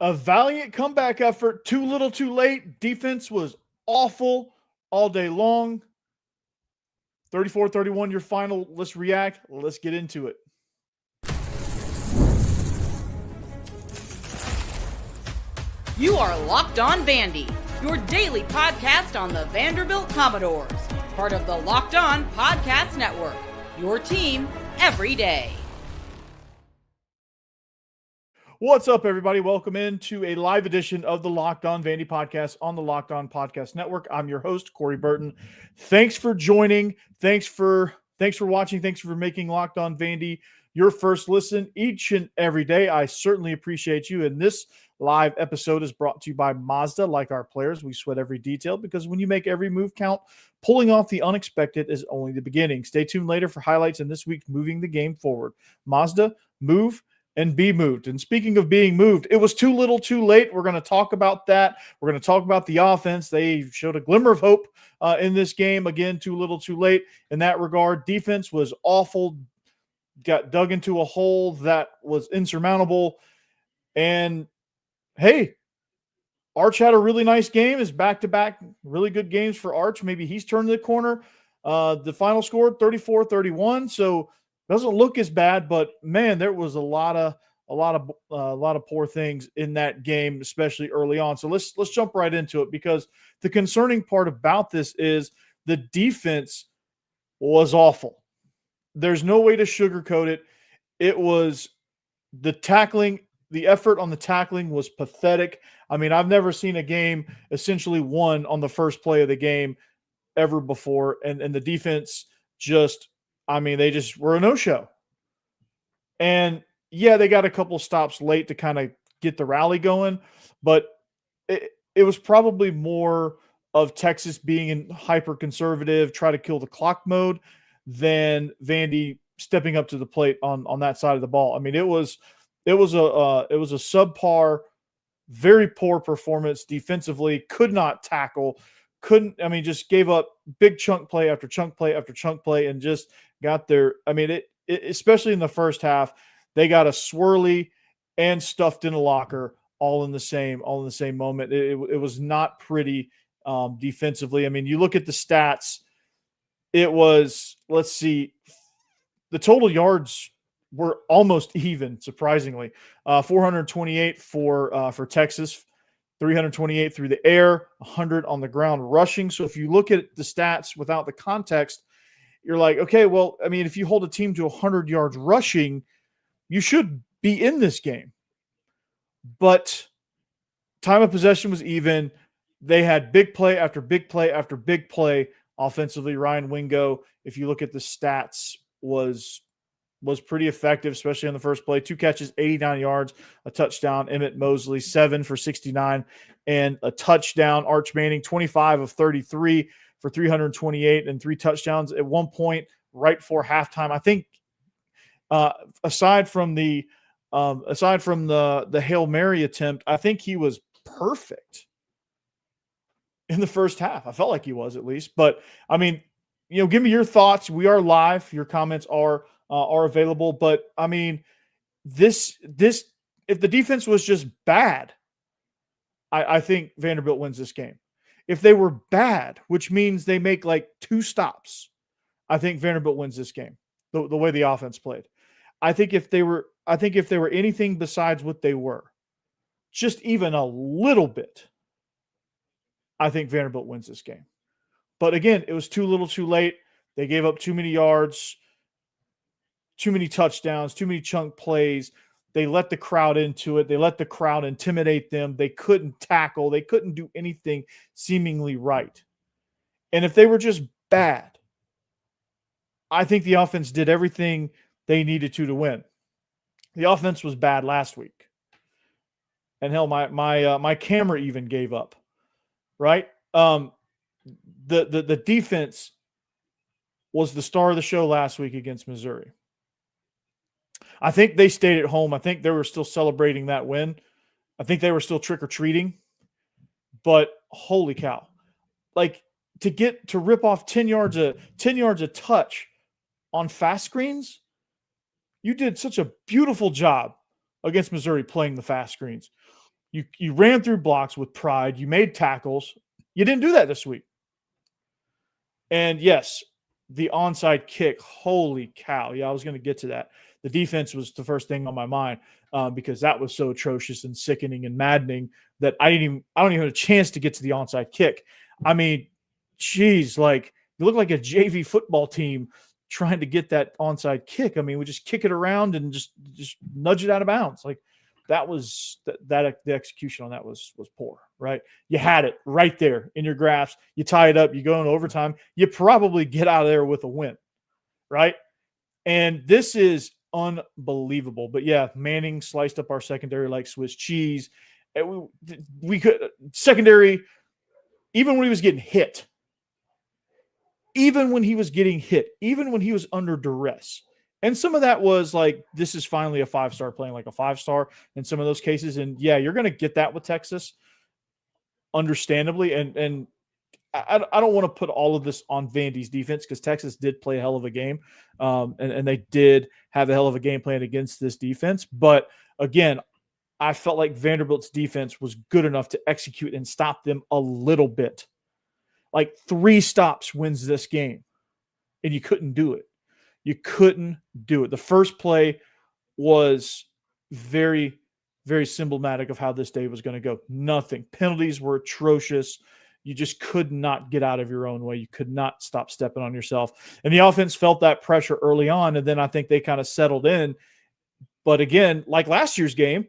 A valiant comeback effort, too little too late. Defense was awful all day long. 34-31 your final. Let's react. Let's get into it. You are Locked On Vandy, your daily podcast on the Vanderbilt Commodores, part of the Locked On Podcast Network, your team every day. What's up, everybody? Welcome into a live edition of the Locked On Vandy podcast on the Locked On Podcast Network. I'm your host, Corey Burton. Thanks for joining. Thanks for watching. Thanks for making Locked On Vandy your first listen each and every day. I certainly appreciate you. And this live episode is brought to you by Mazda. Like our players, we sweat every detail because when you make every move count, pulling off the unexpected is only the beginning. Stay tuned later for highlights in this week's Moving the Game Forward. Mazda, move and be moved. And speaking of being moved, it was too little too late. We're going to talk about that. We're going to talk about the offense. They showed a glimmer of hope in this game. Again, too little too late in that regard. Defense was awful, got dug into a hole that was insurmountable. And hey, Arch had a really nice game. His back-to-back really good games for Arch. Maybe he's turned the corner. The final score, 34-31. So doesn't look as bad, but man, there was a lot of poor things in that game, especially early on. So let's jump right into it, because the concerning part about this is the defense was awful. There's no way to sugarcoat it. It was the tackling. The effort on the tackling was pathetic. I mean, I've never seen a game essentially won on the first play of the game ever before, and the defense just. I mean, they just were a no-show. And, yeah, they got a couple stops late to kind of get the rally going, but it was probably more of Texas being in hyper-conservative, try to kill the clock mode, than Vandy stepping up to the plate on that side of the ball. I mean, it was a subpar, very poor performance defensively, could not tackle, just gave up big chunk play after chunk play after chunk play, and just got there. I mean, it especially in the first half, they got a swirly and stuffed in a locker all in the same moment. It was not pretty defensively. I mean, you look at the stats, it was, let's see, the total yards were almost even, surprisingly. 428 for Texas, 328 through the air, 100 on the ground rushing. So if you look at the stats without the context, you're like, okay, well, I mean, if you hold a team to 100 yards rushing, you should be in this game. But time of possession was even. They had big play after big play after big play offensively. Ryan Wingo, if you look at the stats, was pretty effective, especially on the first play. 2 catches, 89 yards, a touchdown. Emmett Mosley, 7 for 69, and a touchdown. Arch Manning, 25 of 33 for 328 and 3 touchdowns. At one point, right before halftime, I think, aside from the Hail Mary attempt, I think he was perfect in the first half. I felt like he was, at least. But I mean, give me your thoughts. We are live. Your comments are available. But I mean, this if the defense was just bad, I think Vanderbilt wins this game. If they were bad, which means they make like 2 stops, I think Vanderbilt wins this game. The way the offense played, I think if they were anything besides what they were, just even a little bit, I think Vanderbilt wins this game. But again, it was too little too late. They gave up too many yards, too many touchdowns, too many chunk plays. They let the crowd into it. They let the crowd intimidate them. They couldn't tackle. They couldn't do anything seemingly right. And if they were just bad, I think the offense did everything they needed to win. The offense was bad last week. And hell, my camera even gave up, right? The defense was the star of the show last week against Missouri. I think they stayed at home. I think they were still celebrating that win. I think they were still trick-or-treating. But holy cow. Like, to rip off 10 yards a touch on fast screens, you did such a beautiful job against Missouri playing the fast screens. You ran through blocks with pride. You made tackles. You didn't do that this week. And yes, the onside kick, holy cow. Yeah, I was going to get to that. The defense was the first thing on my mind because that was so atrocious and sickening and maddening that I don't even have a chance to get to the onside kick. I mean, geez, like you look like a JV football team trying to get that onside kick. I mean, we just kick it around and just nudge it out of bounds. Like that was the execution on that was poor, right? You had it right there in your grasp. You tie it up, you go in overtime, you probably get out of there with a win, right? And this is unbelievable. But yeah, Manning sliced up our secondary like Swiss cheese. And we could secondary, even when he was getting hit, even when he was under duress. And some of that was like, this is finally a 5-star playing like a 5-star in some of those cases. And yeah, you're going to get that with Texas, understandably. And I don't want to put all of this on Vandy's defense because Texas did play a hell of a game. And they did have a hell of a game plan against this defense. But again, I felt like Vanderbilt's defense was good enough to execute and stop them a little bit. Like 3 stops wins this game. And you couldn't do it. You couldn't do it. The first play was very, very symptomatic of how this day was going to go. Nothing. Penalties were atrocious. You just could not get out of your own way. You could not stop stepping on yourself. And the offense felt that pressure early on, and then I think they kind of settled in. But again, like last year's game,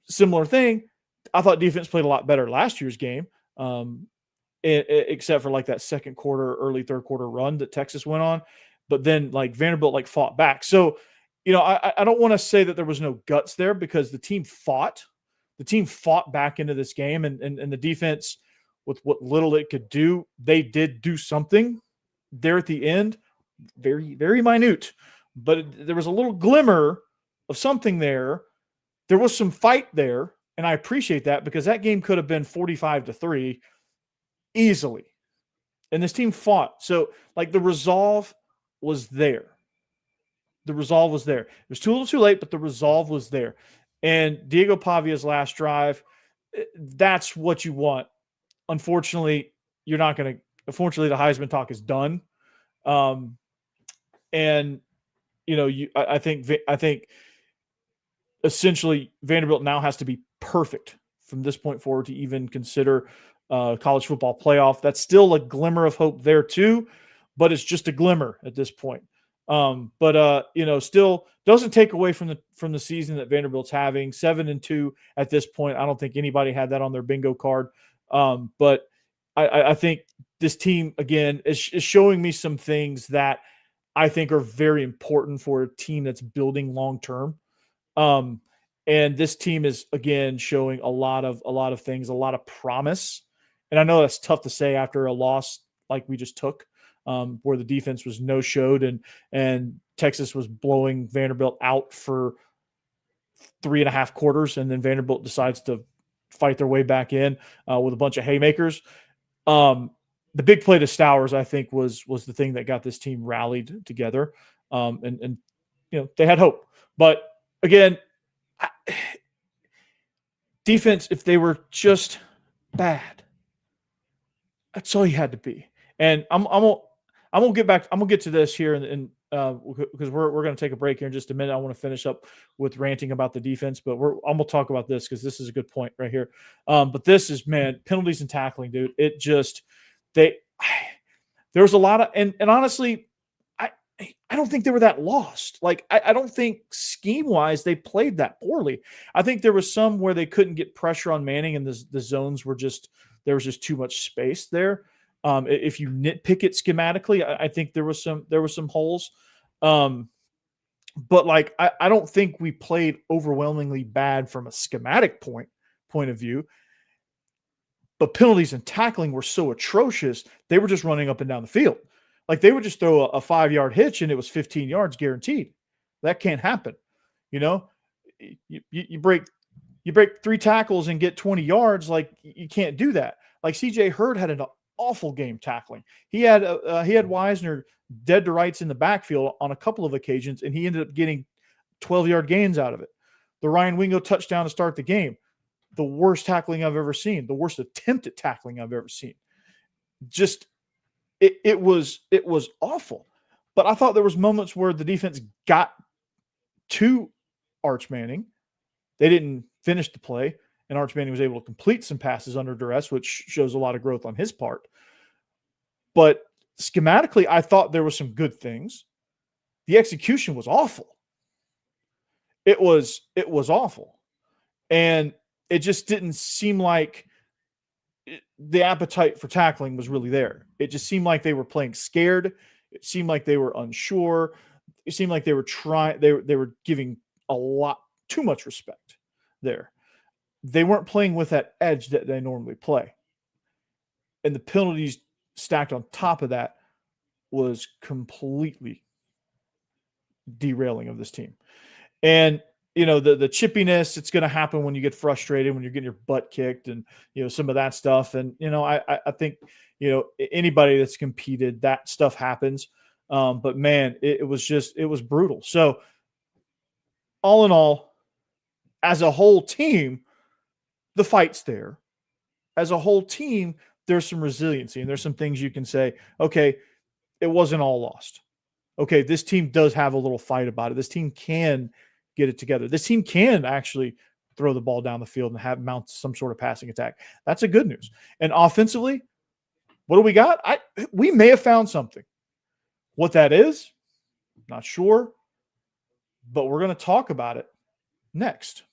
similar thing. I thought defense played a lot better last year's game, except for like that second quarter, early third quarter run that Texas went on. But then like Vanderbilt like fought back. So, you know, I don't want to say that there was no guts there because the team fought. The team fought back into this game, and the defense, with what little it could do, they did do something there at the end. Very, very minute. But there was a little glimmer of something there. There was some fight there, and I appreciate that because that game could have been 45-3 easily. And this team fought. So, like, the resolve was there. The resolve was there. It was too little too late, but the resolve was there. And Diego Pavia's last drive, that's what you want. Unfortunately, you're not going to – unfortunately, the Heisman talk is done. And, you know, I think essentially Vanderbilt now has to be perfect from this point forward to even consider college football playoff. That's still a glimmer of hope there too, but it's just a glimmer at this point. But you know, still doesn't take away from the season that Vanderbilt's having. 7-2 at this point. I don't think anybody had that on their bingo card. But I think this team again is showing me some things that I think are very important for a team that's building long term. And this team is again showing a lot of things, a lot of promise. And I know that's tough to say after a loss like we just took. Where the defense was no-showed and Texas was blowing Vanderbilt out for 3.5 quarters, and then Vanderbilt decides to fight their way back in with a bunch of haymakers. The big play to Stowers, I think, was the thing that got this team rallied together, and you know they had hope. But again, defense, if they were just bad, that's all you had to be. And I'm gonna get back. I'm gonna get to this here, and because we're gonna take a break here in just a minute. I want to finish up with ranting about the defense, but I'm gonna talk about this because this is a good point right here. But this is, man, penalties and tackling, dude. It just there was a lot of and honestly, I don't think they were that lost. Like I don't think scheme wise they played that poorly. I think there was some where they couldn't get pressure on Manning, and the zones were there was just too much space there. If you nitpick it schematically, I think there was some holes. But like, I don't think we played overwhelmingly bad from a schematic point of view, but penalties and tackling were so atrocious. They were just running up and down the field. Like they would just throw a 5-yard hitch and it was 15 yards guaranteed. That can't happen. You know, you break 3 tackles and get 20 yards. Like you can't do that. Like CJ Hurd had an awful game tackling. He had Wisner dead to rights in the backfield on a couple of occasions, and he ended up getting 12-yard gains out of it. The Ryan Wingo touchdown to start the game. the worst tackling I've ever seen, the worst attempt at tackling I've ever seen. Just it was awful. But I thought there was moments where the defense got to Arch Manning. They didn't finish the play, and Arch Manning was able to complete some passes under duress, which shows a lot of growth on his part. But schematically, I thought there were some good things. The execution was awful. It was awful. And it just didn't seem like the appetite for tackling was really there. It just seemed like they were playing scared. It seemed like they were unsure. It seemed like they were they were giving a lot too much respect there. They weren't playing with that edge that they normally play. And the penalties stacked on top of that was completely derailing of this team. And the chippiness, it's going to happen when you get frustrated, when you're getting your butt kicked and, some of that stuff. And, I think, anybody that's competed, that stuff happens. But man, it was brutal. So all in all, as a whole team, the fight's there. As a whole team, there's some resiliency and there's some things you can say, okay, it wasn't all lost. Okay, this team does have a little fight about it. This team can get it together. This team can actually throw the ball down the field and mount some sort of passing attack. That's a good news. And offensively, what do we got? We may have found something. What that is, not sure, but we're going to talk about it next.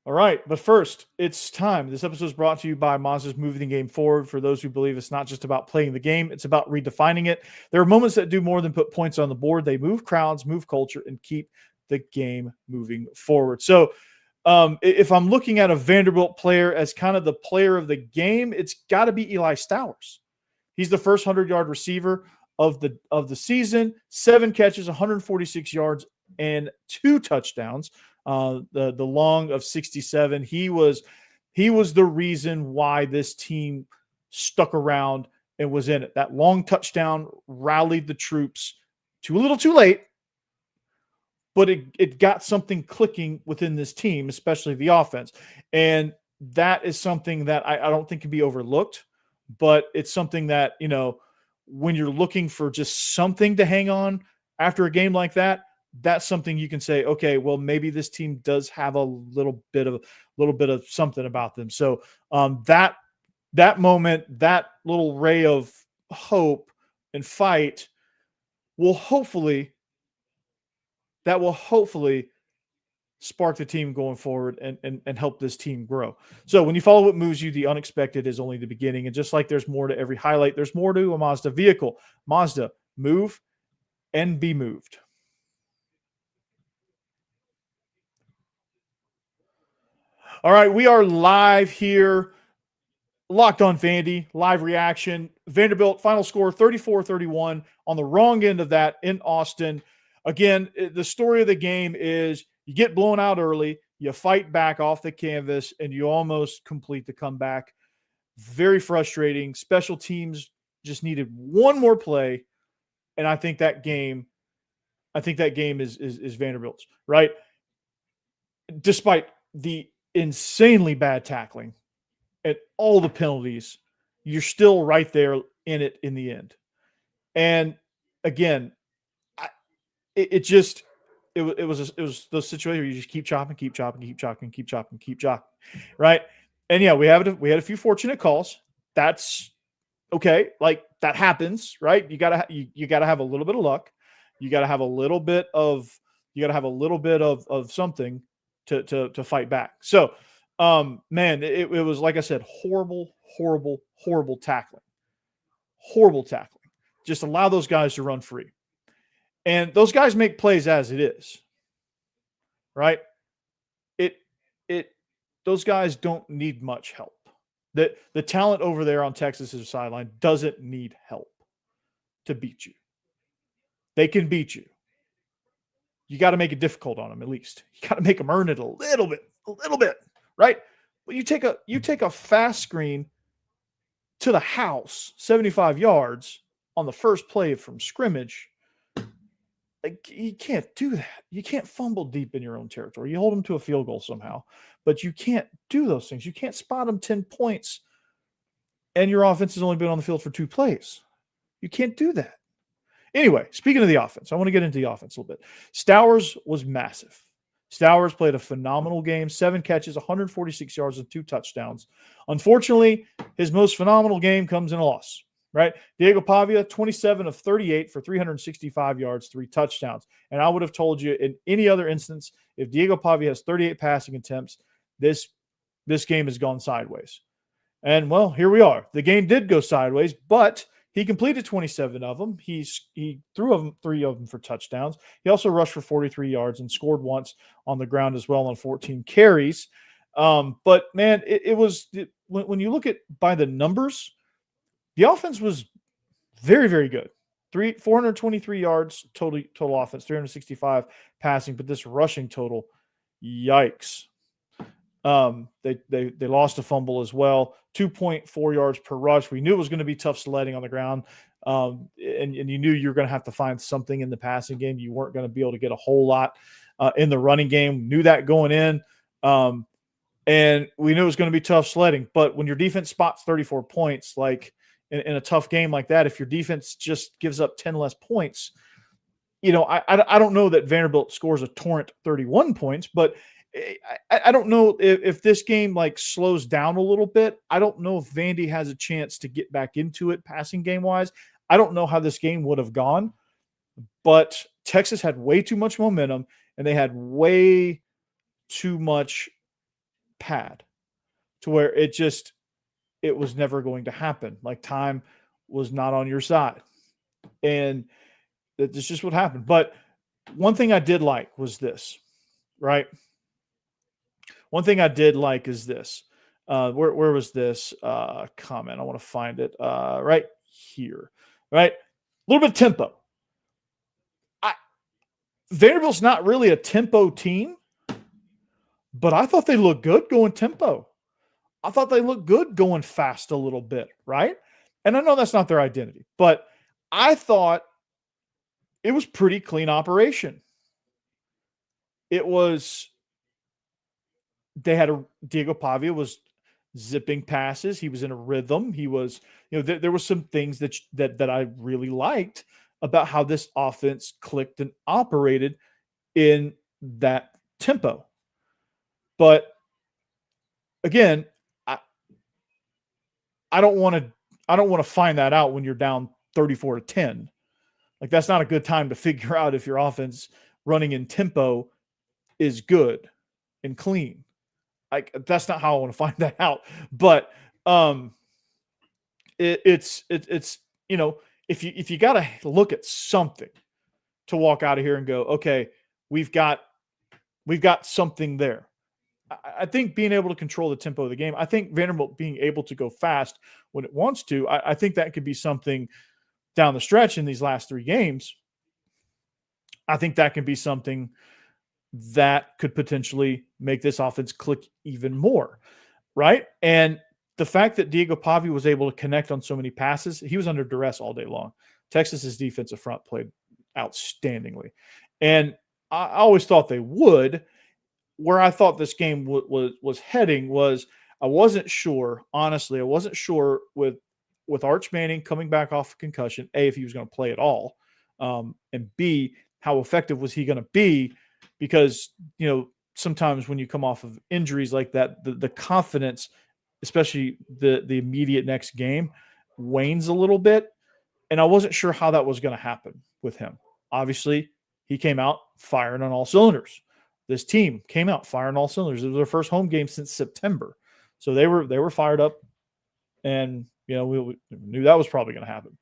All right, but first, it's time. This episode is brought to you by Mazda's Moving the Game Forward. For those who believe it's not just about playing the game, it's about redefining it. There are moments that do more than put points on the board. They move crowds, move culture, and keep the game moving forward. So if I'm looking at a Vanderbilt player as kind of the player of the game, it's got to be Eli Stowers. He's the first 100-yard receiver of the season, 7 catches, 146 yards, and 2 touchdowns. The long of 67. He was the reason why this team stuck around and was in it. That long touchdown rallied the troops a little too late, but it got something clicking within this team, especially the offense. And that is something that I don't think can be overlooked, but it's something that, when you're looking for just something to hang on after a game like that, that's something you can say, okay, well, maybe this team does have a little bit of something about them. So that moment, that little ray of hope and fight will hopefully spark the team going forward and help this team grow. So when you follow what moves you, the unexpected is only the beginning. And just like there's more to every highlight, there's more to a Mazda vehicle. Mazda, move and be moved. All right, we are live here. Locked on Vandy, live reaction. Vanderbilt, final score 34-31 on the wrong end of that in Austin. Again, the story of the game is you get blown out early, you fight back off the canvas, and you almost complete the comeback. Very frustrating. Special teams just needed one more play, and I think that game is Vanderbilt's, right? Despite the insanely bad tackling and all the penalties, you're still right there in it in the end. And again, it was those situations where you just keep chopping, right? And yeah, we had a few fortunate calls. That's okay. Like, that happens, right? You gotta have a little bit of luck. You gotta have a little bit of something to fight back. So, man, it was, like I said, horrible tackling. Horrible tackling. Just allow those guys to run free. And those guys make plays as it is. Right? Those guys don't need much help. The talent over there on Texas's sideline doesn't need help to beat you. They can beat you. You got to make it difficult on them, at least. You got to make them earn it a little bit, right? But you take a fast screen to the house, 75 yards on the first play from scrimmage. Like, you can't do that. You can't fumble deep in your own territory. You hold them to a field goal somehow, but you can't do those things. You can't spot them 10 points and your offense has only been on the field for 2 plays. You can't do that. Anyway, speaking of the offense, I want to get into the offense a little bit. Stowers was massive. Stowers played a phenomenal game, 7 catches, 146 yards, and 2 touchdowns. Unfortunately, his most phenomenal game comes in a loss, right? Diego Pavia, 27 of 38 for 365 yards, 3 touchdowns. And I would have told you in any other instance, if Diego Pavia has 38 passing attempts, this game has gone sideways. And, well, here we are. The game did go sideways, but he completed 27 of them. He threw 3 of them for touchdowns. He also rushed for 43 yards and scored once on the ground as well on 14 carries. But, man, it was when you look at by the numbers, the offense was very, very good. 423 yards total offense, 365 passing, but this rushing total, yikes. They lost a fumble as well, 2.4 yards per rush. We knew it was going to be tough sledding on the ground. And you knew you were going to have to find something in the passing game. You weren't going to be able to get a whole lot in the running game. Knew that going in. And we knew it was going to be tough sledding. But when your defense spots 34 points, like in a tough game like that, if your defense just gives up 10 less points, I don't know that Vanderbilt scores a torrent 31 points, but I don't know if this game like slows down a little bit. I don't know if Vandy has a chance to get back into it passing game wise. I don't know how this game would have gone, but Texas had way too much momentum and they had way too much pad to where it was never going to happen. Like, time was not on your side. And that's just what happened. But one thing I did like was this, right? One thing I did like is this. Where was this comment? I want to find it right here. Right, a little bit of tempo. Vanderbilt's not really a tempo team, but I thought they looked good going tempo. I thought they looked good going fast a little bit, right? And I know that's not their identity, but I thought it was pretty clean operation. Diego Pavia was zipping passes. He was in a rhythm. He was, there were some things that I really liked about how this offense clicked and operated in that tempo. But again, I don't want to find that out when you're down 34-10. Like, that's not a good time to figure out if your offense running in tempo is good and clean. That's not how I want to find that out. But it's if you got to look at something to walk out of here and go, okay, we've got something there. I think being able to control the tempo of the game, I think Vanderbilt being able to go fast when it wants to, I think that could be something down the stretch in these last 3 games. I think that can be something that could potentially make this offense click even more, right? And the fact that Diego Pavia was able to connect on so many passes, he was under duress all day long. Texas's defensive front played outstandingly. And I always thought they would. Where I thought this game was heading was, I wasn't sure, honestly, with Arch Manning coming back off a concussion, A, if he was going to play at all, and B, how effective was he going to be? Because, sometimes when you come off of injuries like that, the confidence, especially the immediate next game, wanes a little bit. And I wasn't sure how that was going to happen with him. Obviously, he came out firing on all cylinders. This team came out firing all cylinders. It was their first home game since September. So they were fired up, and we knew that was probably going to happen,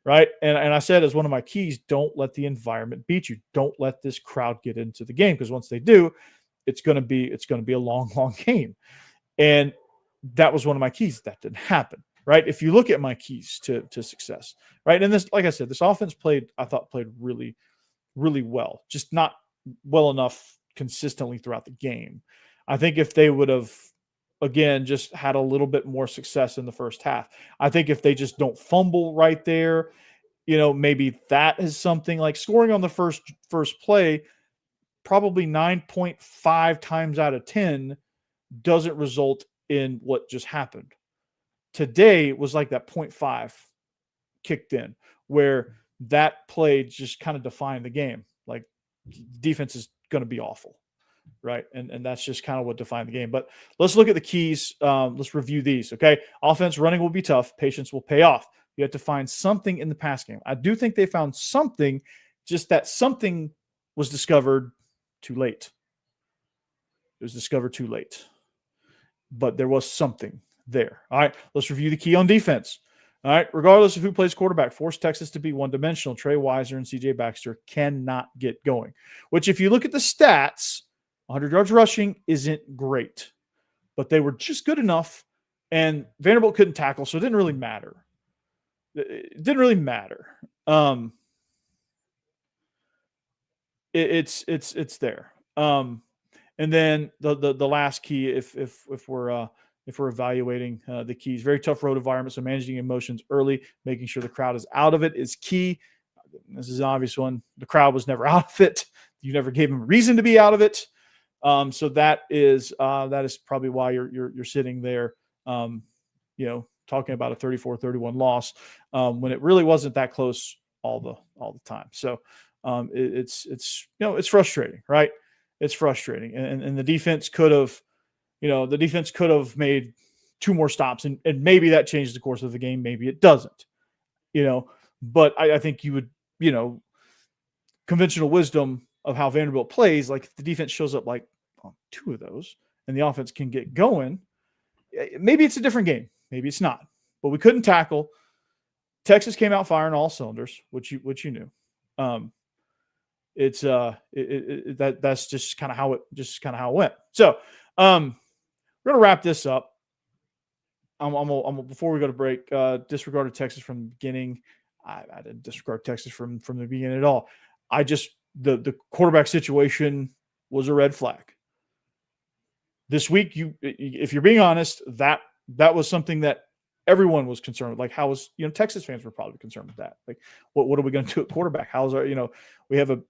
right? And I said, as one of my keys, don't let the environment beat you. Don't let this crowd get into the game, because once they do, it's going to be a long, long game. And that was one of my keys. That didn't happen, right? If you look at my keys to success, right? And this, like I said, this offense I thought played really, really well, just not well enough consistently throughout the game. I think if they would have, again, just had a little bit more success in the first half, I think if they just don't fumble right there, maybe that is something like scoring on the first play, probably 9.5 times out of 10 doesn't result in what just happened. Today was like that 0.5 kicked in, where that play just kind of defined the game. Like, defense is going to be awful, right? And that's just kind of what defined the game. But let's look at the keys. Let's review these, okay? Offense, running will be tough. Patience will pay off. You have to find something in the pass game. I do think they found something, just that something was discovered too late. It was discovered too late. But there was something there. All right, let's review the key on defense. All right, regardless of who plays quarterback, force Texas to be one-dimensional. Trey Weiser and C.J. Baxter cannot get going, which if you look at the stats, 100 yards rushing isn't great, but they were just good enough, and Vanderbilt couldn't tackle, so it didn't really matter. It didn't really matter. It's there. And then the last key, if we're evaluating the keys, very tough road environment, so managing emotions early, making sure the crowd is out of it is key. This is an obvious one. The crowd was never out of it. You never gave them a reason to be out of it. So that is probably why you're sitting there, talking about a 34-31 loss when it really wasn't that close all the time. So it's frustrating, right? It's frustrating, and the defense could have, made 2 more stops, and maybe that changes the course of the game. Maybe it doesn't, But I think you would, conventional wisdom of how Vanderbilt plays, like if the defense shows up like on 2 of those, and the offense can get going, maybe it's a different game. Maybe it's not. But we couldn't tackle. Texas came out firing all cylinders, which you knew. That's just kind of how it went. So we're gonna wrap this up. Before we go to break, disregarded Texas from the beginning. I didn't disregard Texas from the beginning at all. The quarterback situation was a red flag. This week, if you're being honest, that was something that everyone was concerned with. Like, how was, Texas fans were probably concerned with that. Like, what are we going to do at quarterback? How's our, we have a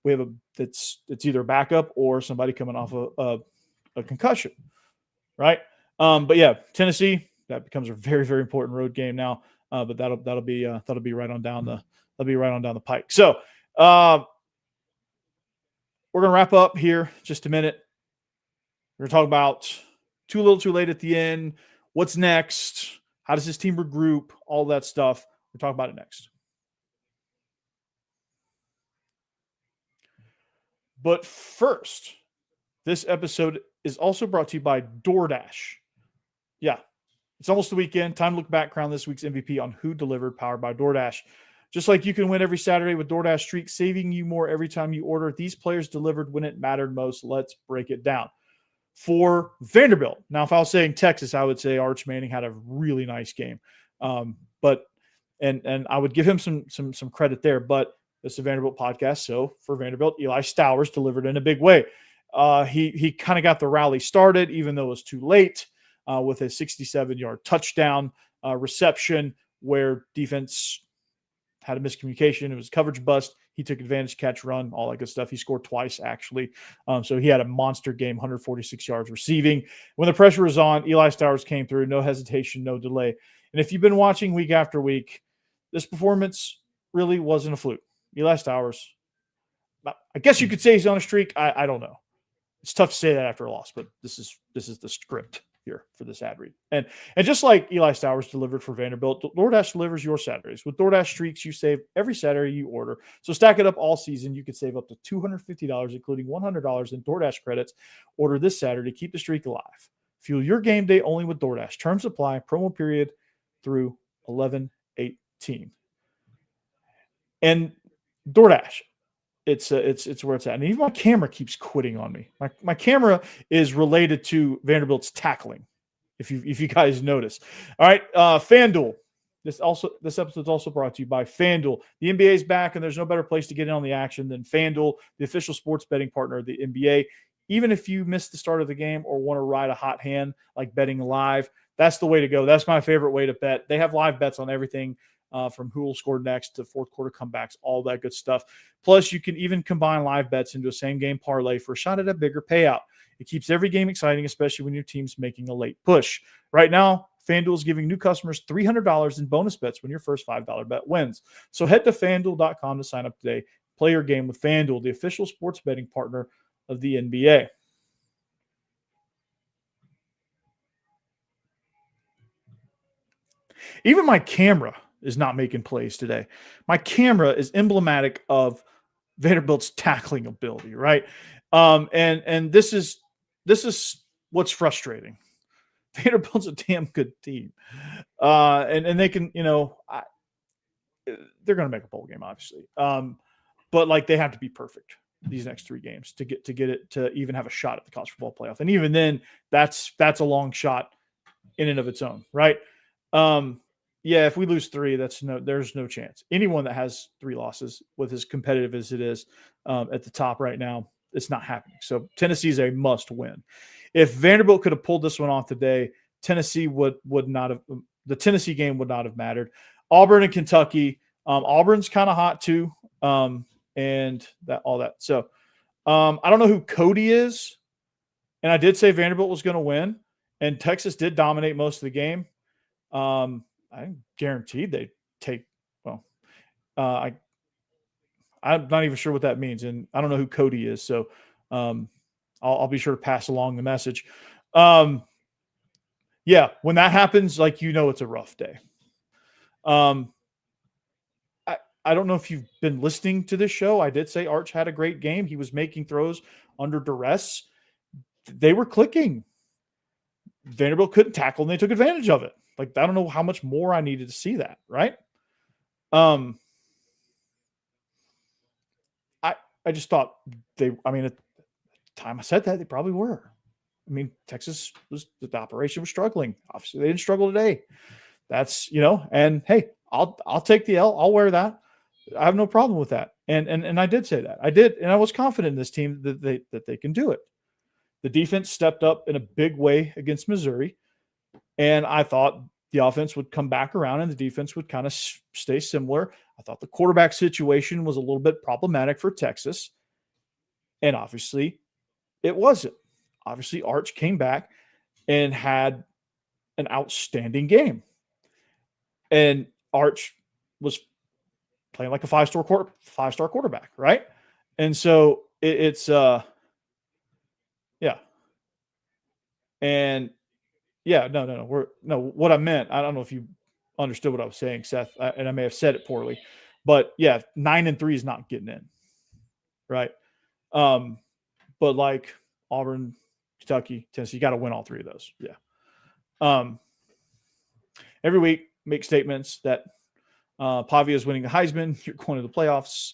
it's either a backup or somebody coming off a concussion, right? But yeah, Tennessee, that becomes a very, very important road game now. But that'll be right on down the pike. So we're gonna wrap up here just a minute. We're gonna talk about too little, too late at the end. What's next? How does this team regroup? All that stuff. We'll talk about it next. But first, this episode is also brought to you by DoorDash. Yeah, it's almost the weekend. Time to look back, crown this week's MVP on Who Delivered, powered by DoorDash. Just like you can win every Saturday with DoorDash Streak, saving you more every time you order. These players delivered when it mattered most. Let's break it down. For Vanderbilt, now if I was saying Texas, I would say Arch Manning had a really nice game. But I would give him some credit there. But it's a Vanderbilt podcast, so for Vanderbilt, Eli Stowers delivered in a big way. He kind of got the rally started, even though it was too late, with a 67-yard touchdown reception where defense had a miscommunication. It was a coverage bust. He took advantage, catch, run, all that good stuff. He scored twice, actually. So he had a monster game, 146 yards receiving. When the pressure was on, Eli Stowers came through, no hesitation, no delay. And if you've been watching week after week, this performance really wasn't a fluke. Eli Stowers, I guess you could say he's on a streak. I don't know. It's tough to say that after a loss, but this is the script here for this ad read. And just like Eli Stowers delivered for Vanderbilt, DoorDash delivers your Saturdays. With DoorDash Streaks, you save every Saturday you order. So stack it up all season. You could save up to $250, including $100 in DoorDash credits. Order this Saturday. Keep the streak alive. Fuel your game day only with DoorDash. Terms apply. Promo period through 11/18. And DoorDash, it's where it's at. And even my camera keeps quitting on me. My camera is related to Vanderbilt's tackling, if you guys notice. All right, FanDuel. This episode is also brought to you by FanDuel. The NBA is back, and there's no better place to get in on the action than FanDuel, the official sports betting partner of the NBA. Even if you missed the start of the game or want to ride a hot hand like betting live, that's the way to go. That's my favorite way to bet. They have live bets on everything. from who will score next to fourth quarter comebacks, all that good stuff. Plus, you can even combine live bets into a same-game parlay for a shot at a bigger payout. It keeps every game exciting, especially when your team's making a late push. Right now, FanDuel is giving new customers $300 in bonus bets when your first $5 bet wins. So head to FanDuel.com to sign up today. Play your game with FanDuel, the official sports betting partner of the NBA. Even my camera is not making plays today. My camera is emblematic of Vanderbilt's tackling ability, right? And this is what's frustrating. Vanderbilt's a damn good team, and they can, they're going to make a bowl game, obviously, but like they have to be perfect these next 3 games to get it to even have a shot at the college football playoff, and even then, that's a long shot in and of its own, right? Yeah, if we lose 3, there's no chance. Anyone that has 3 losses, with as competitive as it is at the top right now, it's not happening. So Tennessee's a must win. If Vanderbilt could have pulled this one off today, Tennessee would not have. The Tennessee game would not have mattered. Auburn and Kentucky. Auburn's kind of hot too, and all that. So I don't know who Cody is, and I did say Vanderbilt was going to win, and Texas did dominate most of the game. I'm guaranteed they take. Well, I'm not even sure what that means, and I don't know who Cody is. So I'll be sure to pass along the message. Yeah, when that happens, it's a rough day. I don't know if you've been listening to this show. I did say Arch had a great game. He was making throws under duress. They were clicking. Vanderbilt couldn't tackle, and they took advantage of it. I don't know how much more I needed to see that, right? I just thought at the time I said that, they probably were. Texas the operation was struggling. Obviously, they didn't struggle today. That's, and hey, I'll take the L. I'll wear that. I have no problem with that. And I did say that. I did, and I was confident in this team that they can do it. The defense stepped up in a big way against Missouri. And I thought the offense would come back around and the defense would kind of stay similar. I thought the quarterback situation was a little bit problematic for Texas. And obviously, it wasn't. Obviously, Arch came back and had an outstanding game. And Arch was playing like a five-star quarterback, right? And so it's yeah. And yeah, no. What I meant, I don't know if you understood what I was saying, Seth, and I may have said it poorly, but yeah, 9-3 is not getting in, right? But like Auburn, Kentucky, Tennessee, you got to win all 3 of those. Yeah. Every week, make statements that Pavia is winning the Heisman. You're going to the playoffs.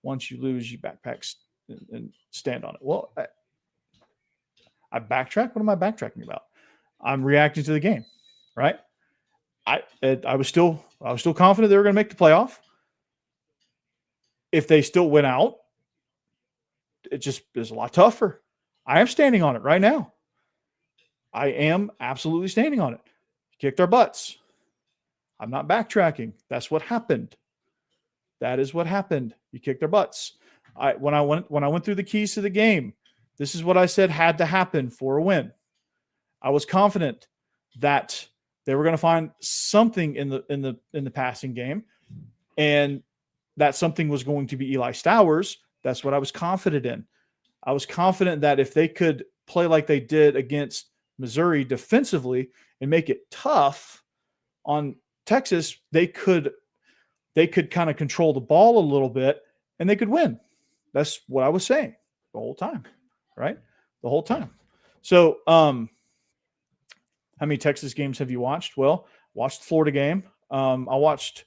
Once you lose, you backpack and stand on it. Well, I backtrack. What am I backtracking about? I'm reacting to the game, right? I was still confident they were going to make the playoff. If they still went out, it just is a lot tougher. I am standing on it right now. I am absolutely standing on it. Kicked our butts. I'm not backtracking. That's what happened. That is what happened. You kicked our butts. When I went through the keys to the game, this is what I said had to happen for a win. I was confident that they were going to find something in the passing game, and that something was going to be Eli Stowers. That's what I was confident in. I was confident that if they could play like they did against Missouri defensively and make it tough on Texas, they could kind of control the ball a little bit and they could win. That's what I was saying the whole time, right? The whole time. So, how many Texas games have you watched? Well, watched the Florida game. I watched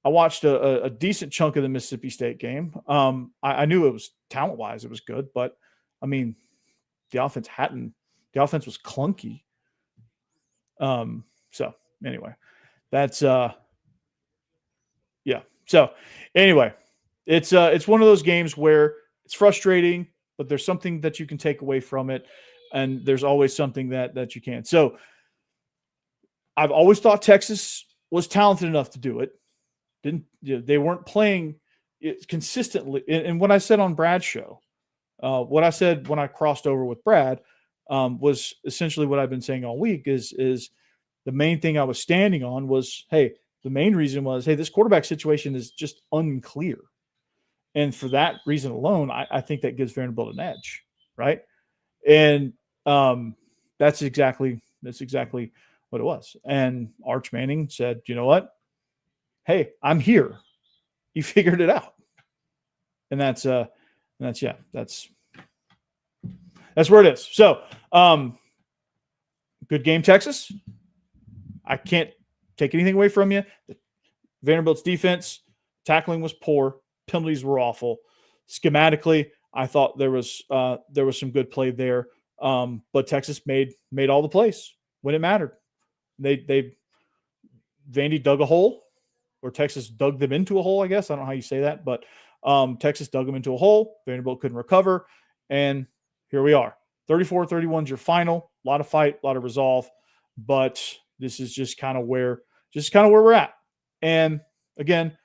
a decent chunk of the Mississippi State game. I knew it was talent-wise, it was good, but the offense was clunky. So anyway, that's yeah. So anyway, it's one of those games where it's frustrating, but there's something that you can take away from it, and there's always something that you can. So I've always thought Texas was talented enough to do it. They weren't playing it consistently. And what I said on Brad's show, what I said when I crossed over with Brad, was essentially what I've been saying all week. Is the main thing I was standing on was, hey, the main reason was, hey, this quarterback situation is just unclear. And for that reason alone, I think that gives Vanderbilt an edge, right? And that's exactly what it was. And Arch Manning said, you know what? Hey, I'm here. You figured it out. And that's where it is. So, good game, Texas. I can't take anything away from you. Vanderbilt's defense, tackling was poor. Penalties were awful. Schematically, I thought there was some good play there. But Texas made all the plays when it mattered. Vandy dug a hole, or Texas dug them into a hole, I guess. I don't know how you say that, but Texas dug them into a hole. Vanderbilt couldn't recover, and here we are. 34-31 is your final. A lot of fight, a lot of resolve, but this is just kind of where we're at. And again,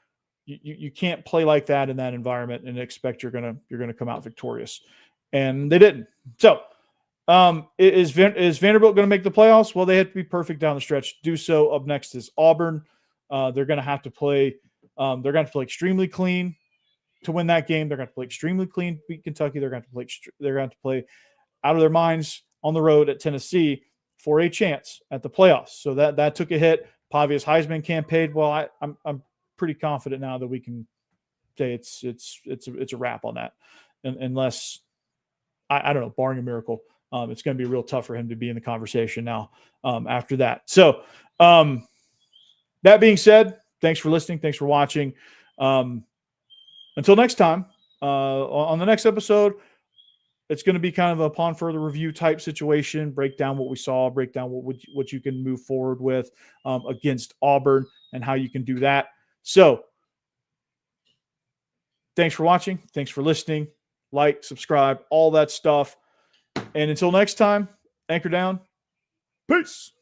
you can't play like that in that environment and expect you're gonna come out victorious, and they didn't. So, is Vanderbilt going to make the playoffs? Well, they have to be perfect down the stretch to do so. Up next is Auburn. They're going to have to play. They're going to play extremely clean to win that game. They're going to play extremely clean to beat Kentucky. They're going to play out of their minds on the road at Tennessee for a chance at the playoffs. So that took a hit. Pavia's Heisman campaign. Well, I'm pretty confident now that we can say it's a wrap on that, unless I don't know, barring a miracle. It's going to be real tough for him to be in the conversation now after that. So that being said, thanks for listening. Thanks for watching. Until next time, on the next episode, it's going to be kind of a upon further review type situation, break down what we saw, break down what you can move forward with against Auburn and how you can do that. So thanks for watching. Thanks for listening. Like, subscribe, all that stuff. And until next time, anchor down. Peace.